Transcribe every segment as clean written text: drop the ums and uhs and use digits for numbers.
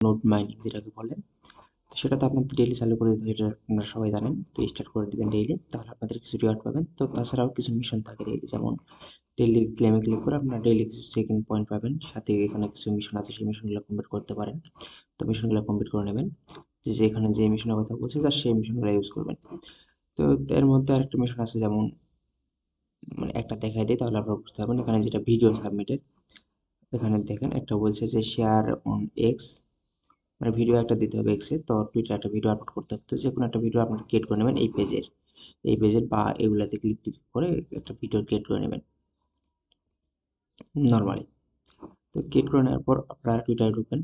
Node mining যেটাকে বলে। তো সেটা তো আপনাদের ডেইলি চালু করে দিতে হবে, এটা আপনারা সবাই জানেন। তো স্টার্ট করে দেবেন ডেইলি, তাহলে আপনাদের কিছু রিওয়ার্ড পাবেন। তো তাছাড়াও কিছু মিশন থাকে ডেইলি, যেমন ডেইলি ক্লেমে ক্লিক করে আপনারা ডেইলি কিছু সেকেন্ড পয়েন্ট পাবেন, সাথে এখানে কিছু মিশন আছে, সেই মিশনগুলো কমপ্লিট করতে পারেন। তো মিশনগুলো কমপ্লিট করে নেবেন, যে এখানে যে মিশনের কথা বলছে তার সেই মিশনগুলো ইউজ করবেন। তো এর মধ্যে আরেকটা মিশন আছে, যেমন মানে একটা দেখাই দিই তাহলে আপনারা বুঝতে পারবেন। এখানে যেটা ভিডিও সাবমিটেড, এখানে দেখেন একটা বলছে যে শেয়ার অন এক্স, মানে ভিডিও একটা দিতে হবে এক্সে, তো টুইটারে একটা ভিডিও আপলোড করতে হবে। তো যে কোনো একটা ভিডিও আপনারা ক্রিয়েট করে নেবেন এই পেজের বা এগুলাতে ক্লিক করে একটা ভিডিও ক্রিয়েট করে নেবেন নর্মালি। তো ক্রিয়েট করে নেওয়ার পর আপনারা টুইটারে ঢুকবেন,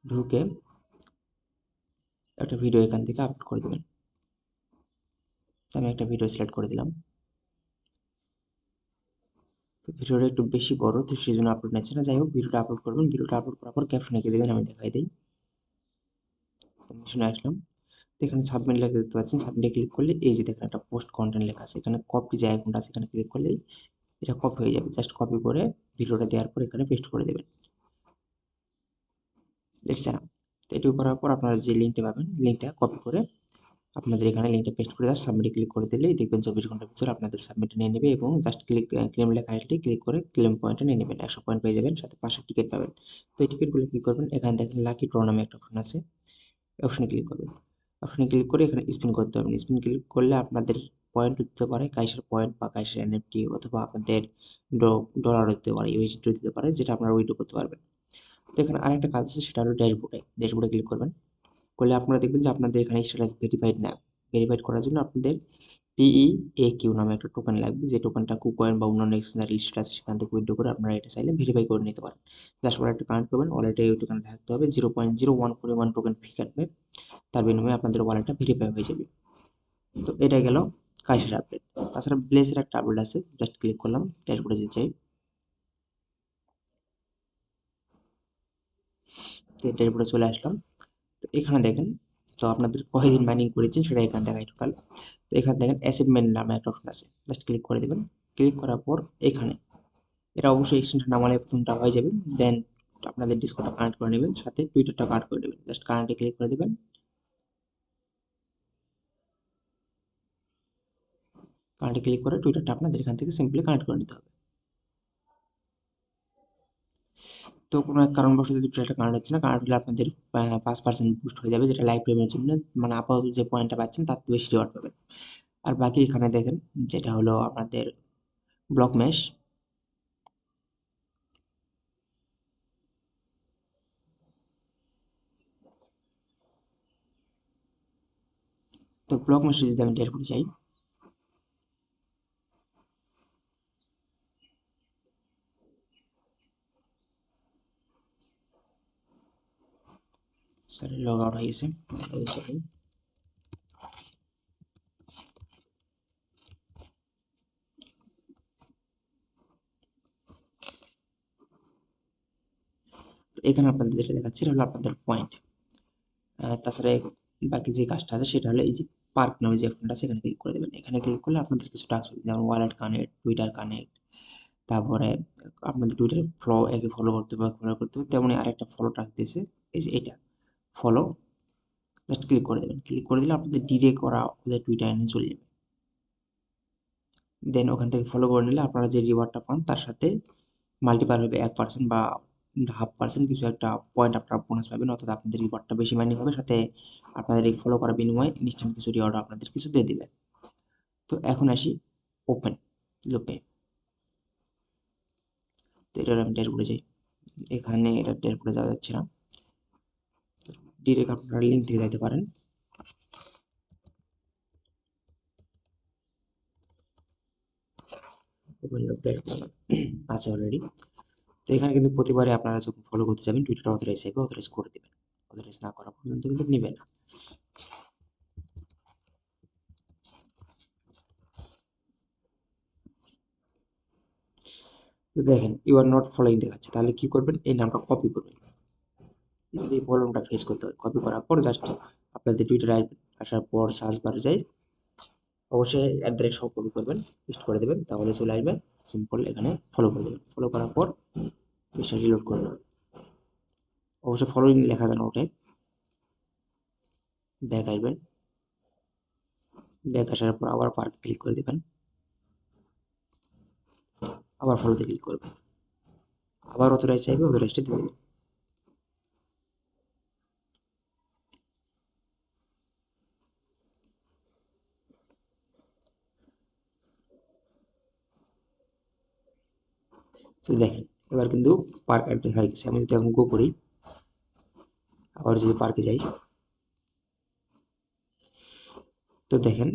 ঢুকে একটা ভিডিও এখান থেকে আপলোড করে দেবেন। তো আমি একটা ভিডিও সিলেক্ট করে দিলাম। তো ভিডিওটা একটু বেশি বড়, তো সেই জন্য আপলোড নিচ্ছে না। যাই হোক, ভিডিওটা আপলোড করবেন। ভিডিওটা আপলোড করার পর ক্যাপশনে লিখে দেবেন, আমি দেখাই দিই। শুনে আসলাম। তো এখানে সাবমিট লেখা দেখতে পাচ্ছেন, সাবমিটে ক্লিক করলে এই যে দেখেন একটা পোস্ট কন্টেন্ট লেখা আছে, এখানে কপি যে আইকনটা আছে এখানে ক্লিক করলেই এটা কপি হয়ে যাবে। জাস্ট কপি করে ভিডিওটা দেওয়ার পর এখানে পেস্ট করে দেবেন, দেখছেন। তো এটুকু করার পর আপনারা যে লিঙ্কটা পাবেন, লিঙ্কটা কপি করে আপনাদের এখানে লিঙ্কটা পেস্ট করে জাস্ট সাবমিটে ক্লিক করে দিলেই দেখবেন 24 ঘন্টার ভিতরে আপনাদের সাবমিটে নিয়ে নেবে, এবং জাস্ট ক্লেম লেখা আসলে ক্লিক করে ক্লেম পয়েন্টটা নিয়ে নেবেন। 100 পয়েন্ট পেয়ে যাবেন, সাথে 5 টিকিট পাবেন। তো এই টিকিটগুলো কি করবেন, এখানে দেখেন লাকি ড্র নামে একটা অপশন আছে, অপশনে ক্লিক করবেন। অপশনে ক্লিক করে এখানে স্পিন করতে পারবেন। স্পিন ক্লিক করলে আপনাদের পয়েন্ট দিতে পারে, কাইসের পয়েন্ট বা কাইসের এনএফটি, অথবা আপনাদের ডলার দিতে পারে, ইউএসডি দিতে পারে, যেটা আপনারা উইথড্র করতে পারবেন। তো এখানে আরেকটা কাজ আছে, সেটা হলো ড্যাশবোর্ডে ক্লিক করবেন। করলে আপনারা দেখবেন যে আপনাদের এখানে স্ট্যাটাস ভেরিফাইড না। ভেরিফাইড করার জন্য আপনাদের PEAQ নামে একটা টোকেন লাগবে, যে টোকেনটা কুকয়েন বা অন্যান্য এক্সচেঞ্জের লিস্ট আছে সেখান থেকে উইথড্র করে আপনারা এটা চাইলে ভেরিফাই করে নিতে পারেন। জাস্ট ওয়ালেটে কানেক্ট করবেন, ওয়ালেটে এই টোকেনটা থাকতে হবে। 0.01 পরিমাণ টোকেন ফি কাটবে, তার বিনিময়ে আপনাদের ওয়ালেটটা ভেরিফাই হয়ে যাবে। তো এটা গেল কাইসের আপডেট। তাছাড়া ব্লেসের একটা আপডেট আছে, জাস্ট ক্লিক করলাম, ড্যাশবোর্ডে যেতে চাই। তো ড্যাশবোর্ডে চলে আসলাম। তো এখানে দেখেন, তো আপনাদের কয়দিন মাইনিং করেছেন সেটা এখানে দেখায় টোটাল। তো এখানে দেখেন অ্যাচিভমেন্ট নামে একটা অপশন আছে, জাস্ট ক্লিক করে দেবেন। ক্লিক করার পর এখানে এটা অবশ্যই এক্সটেনশন নামালে প্রথমটা হয়ে যাবে, দেন আপনাদের ডিসকর্ডটা কানেক্ট করে নেবেন, সাথে টুইটারটা কানেক্ট করে নেবেন। জাস্ট কানেক্টে ক্লিক করে দেবেন। কানেক্টে ক্লিক করে টুইটারটা আপনাদের এখান থেকে সিম্পলি কানেক্ট করে নিতে হবে। তো কোনো এক কারণবশত যদি টুইটারটা কানেক্ট হচ্ছে না, কানেক্ট হলে আপনাদের 5% বুস্ট হয়ে যাবে, যেটা লাইভ টাইমের জন্য, মানে আপাতত যে পয়েন্টটা পাচ্ছেন তার থেকে বেশি রিওয়ার্ড পাবেন। আর বাকি এখানে দেখেন, যেটা হলো আপনাদের ব্লক মেশ। তো ব্লক মেশে যদি আমি ড্যাশবোর্ডে যাই, সরি লগ আউট হয়ে গেছে। তো এখানে আপনাদের যেটা দেখাচ্ছে এটা হলো আপনাদের পয়েন্ট। তাছাড়া বাকি যে কাজটা আছে সেটা হলো এই যে পার্ক নামে যে অপশনটা আছে এখানে ক্লিক করে দেবেন। এখানে ক্লিক করলে আপনাদের কিছু টাস্ক হবে, যেমন ওয়ালেট কানেক্ট, টুইটার কানেক্ট, তারপরে আপনাদের টুইটারে একে ফলো করতে হবে, তেমনি আরেকটা ফলো টাস্ক দিয়েছে, এই যে এটা ফলো, জাস্ট ক্লিক করে দেবেন। ক্লিক করে দিলে আপনাদের ডিরেক্ট করা ওদের টুইটার এনে চলে যাবে। দেন ওখান থেকে ফলো করে নিলে আপনারা যে রিওয়ার্ডটা পান তার সাথে মাল্টিপ্লাই হবে 1% বা 0.5% কিছু একটা পয়েন্ট আপনারা বোনাস পাবেন, অর্থাৎ আপনাদের রিওয়ার্ডটা বেশি মাইনিং হবে, সাথে আপনাদের এই ফলো করার বিনিময়ে ইনস্ট্যান্ট কিছু রিওয়ার্ড আপনাদের কিছু দিয়ে দিবে। তো এখন আসি ওপেন লুপে। তো এটার আমি ড্যাশবোর্ডে যাই, এখানে এটা ড্যাশবোর্ডে যাওয়া যাচ্ছে না, ডিরেক্ট আপনারা লিঙ্ক থেকে যেতে পারেন। ওপেন লুপ আছে অলরেডি। তো এখানে কিন্তু প্রতিবারে আপনারা যখন ফলো করতে যাবেন টুইটার অথরাইজ চাইবে, অথরাইজ করে দেবেন। অথরাইজ না করা পর্যন্ত কিন্তু নিবে না। তো দেখেন ইউ আর নট ফলোইং দেখাচ্ছে, তাহলে কি করবেন, এই নামটা কপি করবেন। যদি এই প্রবলেমটা ফেস করতে হয়, কপি করার পর জাস্ট আপনাদের টুইটারে আসবেন, আসার পর সার্চ বারে যাই অবশ্যই সহ কপি করবেন, পেস্ট করে দেবেন, তাহলে চলে আসবে। সিম্পল এখানে ফলো করে দেবেন, ফলো করার পর পেজটা রিলোড করে নেবেন। অবশ্যই ফলোইং লেখা যেন ওঠে। ব্যাক আসবেন, ব্যাক আসার পর আবার পার্কে ক্লিক করে দেবেন, আবার ফলোতে ক্লিক করবেন, আবার অথরাইজ চাইবে, অথরাইজটা দিয়ে দেবেন। তো দেখেন এবার কিন্তু পার্ক অ্যাড হয়ে গেছে। আমি যদি এখন গো করি, আবার যদি পার্কে যাই, তো দেখেন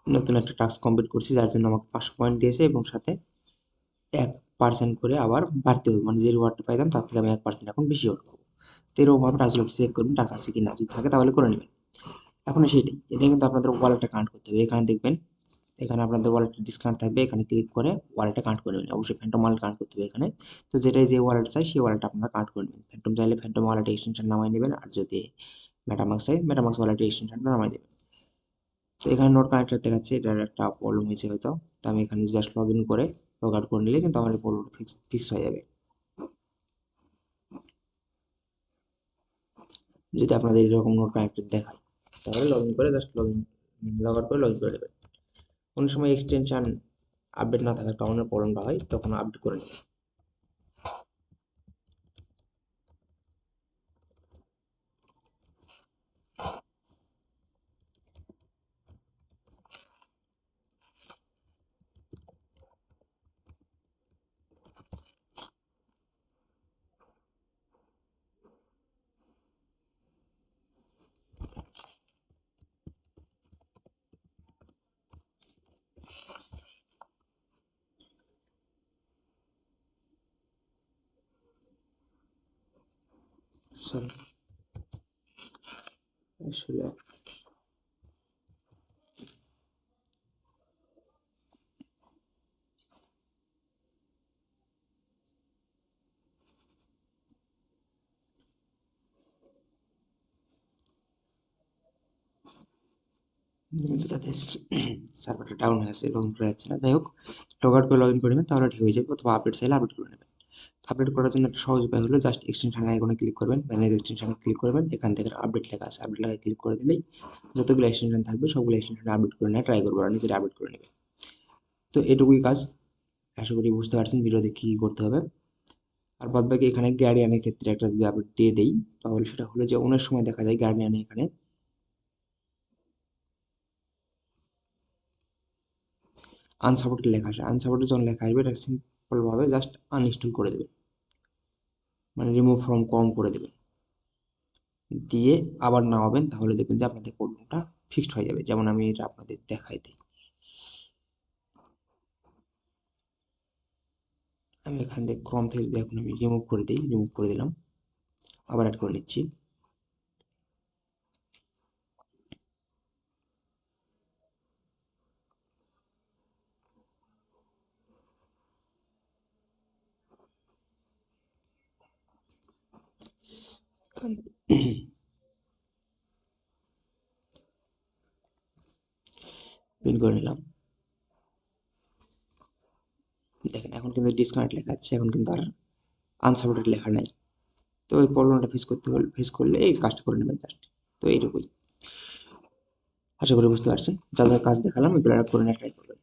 নতুন একটা টাস্ক কমপ্লিট করছি, যার জন্য আমাকে 500 পয়েন্ট দিয়েছে এবং সাথে 1% করে আবার বাড়তে হবে, মানে যে রিওয়ার্ডটা পাইতাম তার থেকে আমি 1% এখন বেশি রিওয়ার্ড পাবো। তো এরকমভাবে টাস্কগুলো চেক করবেন, টাস্ক আছে কিনা, যদি থাকে তাহলে করে নেবেন। এখন সেটাই, এটা কিন্তু আপনাদের ওয়ালেটে কানেক্ট করতে হবে। এখানে দেখবেন, এখানে আপনাদের ওয়ালেটে ডিসকাউন্ট থাকবে, এখানে ক্লিক করে ওয়ালেটে কানেক্ট করে নেবেন। অবশ্যই ফ্যান্টম ওয়ালেট কানেক্ট করতে হবে এখানে। তো যেটাই যে ওয়ালেট চাই সেই ওয়ালেট আপনারা কানেক্ট করে নেবেন। ফ্যান্টম চাইলে ফ্যান্টম ওয়ালেট এক্সটেনশন নামাই নেবেন, আর যদি মেটামাক্স চাই মেটামাক্স ওয়ালেট এক্সটেনশনটা নামাই দেবেন। তো এখানে নোট কানেক্টর দেখাচ্ছে, এটার একটা প্রবলেম হয়েছে হয়তো। তো আমি এখানে জাস্ট লগ ইন করে লগ আউট করে নিলে কিন্তু আমার এই প্রবলেমটা ফিক্স হয়ে যাবে। যদি আপনাদের এরকম নোট কানেক্টর দেখায়, তাহলে লগ ইন করে জাস্ট লগ আউট করে লগ ইন করে নেবেন। কোনো সময় এক্সটেনশন আপডেট না থাকার কারণে প্রবলেমটা হয়, তখন আপডেট করে নেবেন। সরি, আসলে তাদের সার্ভারটা ডাউন হয়ে আছে, লগ ইন করা যাচ্ছে না। যাই হোক, লগ আউট করে লগ ইন করে নেবেন, তাহলে ঠিক হয়ে যাবে। অথবা আপডেট চাইলে আপডেট করে নেবেন। আপডেট করার জন্য একটা সহজ উপায় হলো জাস্ট এক্সটেনশন আইকনে ক্লিক করবেন, ম্যানেজ এক্সটেনশনে ক্লিক করবেন, এখান থেকে আপডেট লেখা আছে, আপডেট লেখা ক্লিক করে দিলেই যতগুলো এক্সটেনশন থাকবে সবগুলো এক্সটেনশন আপডেট করে নেওয়া ট্রাই করবো, আর নিজেরা আপডেট করে নেবে। তো এটুকুই কাজ। আশা করি বুঝতে পারছেন ভিডিওতে কী কী করতে হবে। আর বাদ বাকি এখানে গার্ডিয়ানের ক্ষেত্রে একটা যদি আপডেট দিয়ে দেই, তাহলে সেটা হলো যে অনেক সময় দেখা যায় গার্ডিয়ানে এখানে আনসাপোর্টেড লেখা আসে। আনসাপোর্টেড যখন লেখা আসবে, এটা সিম্পলভাবে জাস্ট আনইনস্টল করে দেবেন, মানে রিমুভ ফ্রম কম করে দেবেন, দিয়ে আবার নামাবেন, তাহলে দেখবেন যে আপনাদের প্রবলেমটা ফিক্সড হয়ে যাবে। যেমন আমি এটা আপনাদের দেখাই দিই। আমি এখান থেকে ক্রম থেকে যদি এখন আমি রিমুভ করে দিই, রিমুভ করে দিলাম, আবার অ্যাড করে নিচ্ছি। পিন করে নিলাম। দেখেন এখন কিন্তু ডিসকানেক্ট লেখা আছে, এখন কিন্তু আর আনসাপোর্টেড লেখা নাই। তো এই প্রবলেমটা ফেস করলে এই কাজটা করে নেবেন জাস্ট। তো এইটুকুই। আশা করি বুঝতে পারছেন। যা যা কাজ দেখালাম এগুলো করে নেওয়ার ট্রাই করবেন।